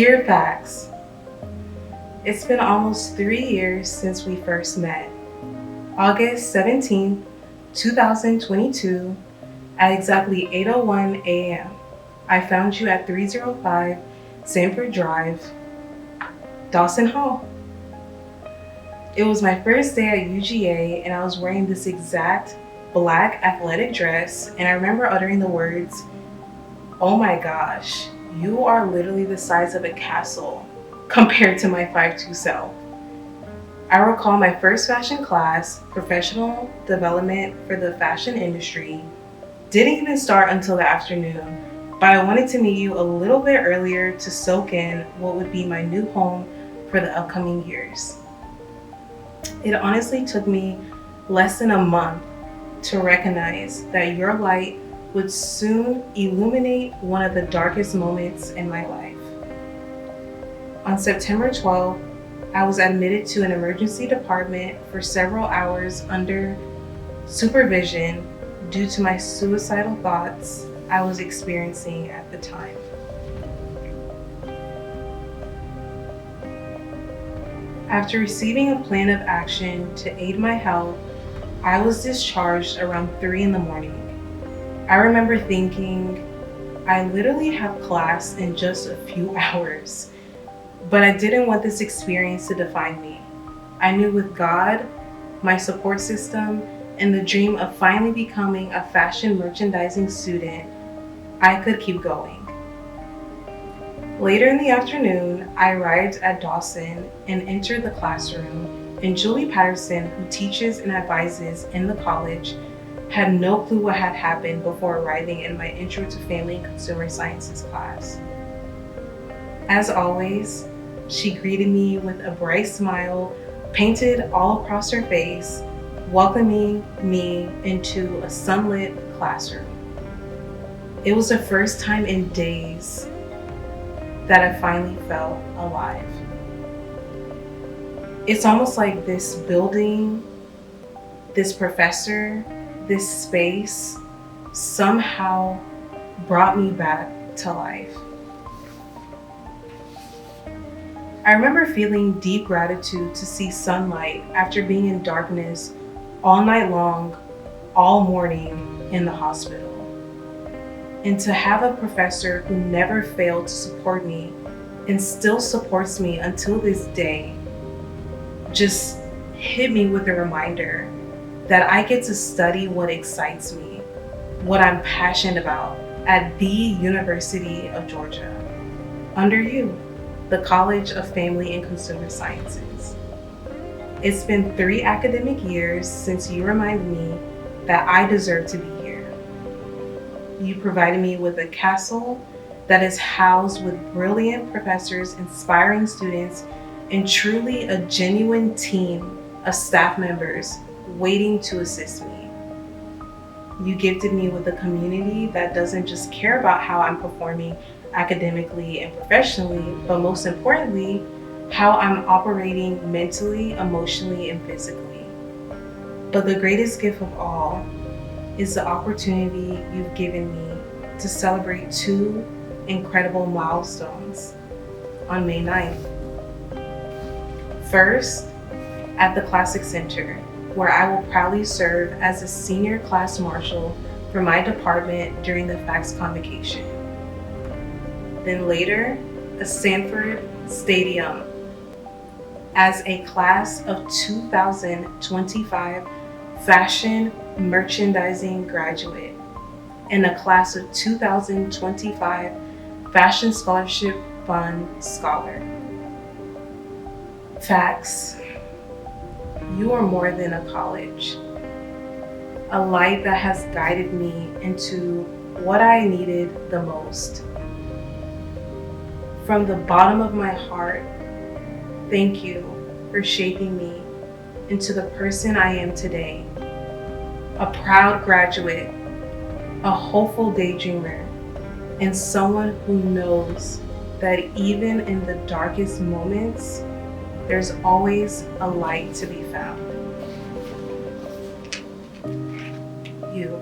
Dear FACS, it's been almost 3 years since we first met. August 17th, 2022, at exactly 8:01 a.m., I found you at 305 Sanford Drive, Dawson Hall. It was my first day at UGA and I was wearing this exact black athletic dress, and I remember uttering the words, "Oh my gosh, you are literally the size of a castle compared to my 5'2" self." I recall my first fashion class, professional development for the fashion industry, didn't even start until the afternoon, but I wanted to meet you a little bit earlier to soak in what would be my new home for the upcoming years. It honestly took me less than a month to recognize that your light would soon illuminate one of the darkest moments in my life. On September 12th, I was admitted to an emergency department for several hours under supervision due to my suicidal thoughts I was experiencing at the time. After receiving a plan of action to aid my health, I was discharged around 3 in the morning. I remember thinking, I literally have class in just a few hours, but I didn't want this experience to define me. I knew with God, my support system, and the dream of finally becoming a fashion merchandising student, I could keep going. Later in the afternoon, I arrived at Dawson and entered the classroom, and Julie Patterson, who teaches and advises in the college, had no clue what had happened before arriving in my Intro to Family and Consumer Sciences class. As always, she greeted me with a bright smile painted all across her face, welcoming me into a sunlit classroom. It was the first time in days that I finally felt alive. It's almost like this building, this professor, this space somehow brought me back to life. I remember feeling deep gratitude to see sunlight after being in darkness all night long, all morning in the hospital. And to have a professor who never failed to support me and still supports me until this day just hit me with a reminder that I get to study what excites me, what I'm passionate about at the University of Georgia, under you, the College of Family and Consumer Sciences. It's been 3 academic years since you reminded me that I deserve to be here. You provided me with a castle that is housed with brilliant professors, inspiring students, and truly a genuine team of staff members waiting to assist me. You gifted me with a community that doesn't just care about how I'm performing academically and professionally, but most importantly, how I'm operating mentally, emotionally, and physically. But the greatest gift of all is the opportunity you've given me to celebrate 2 incredible milestones on May 9th. First, at the Classic Center, where I will proudly serve as a senior class marshal for my department during the FACS convocation. Then later, at Sanford Stadium, as a class of 2025 fashion merchandising graduate and a class of 2025 Fashion Scholarship Fund scholar. FACS, you are more than a college, a light that has guided me into what I needed the most. From the bottom of my heart, thank you for shaping me into the person I am today. A proud graduate, a hopeful daydreamer, and someone who knows that even in the darkest moments, there's always a light to be found. You.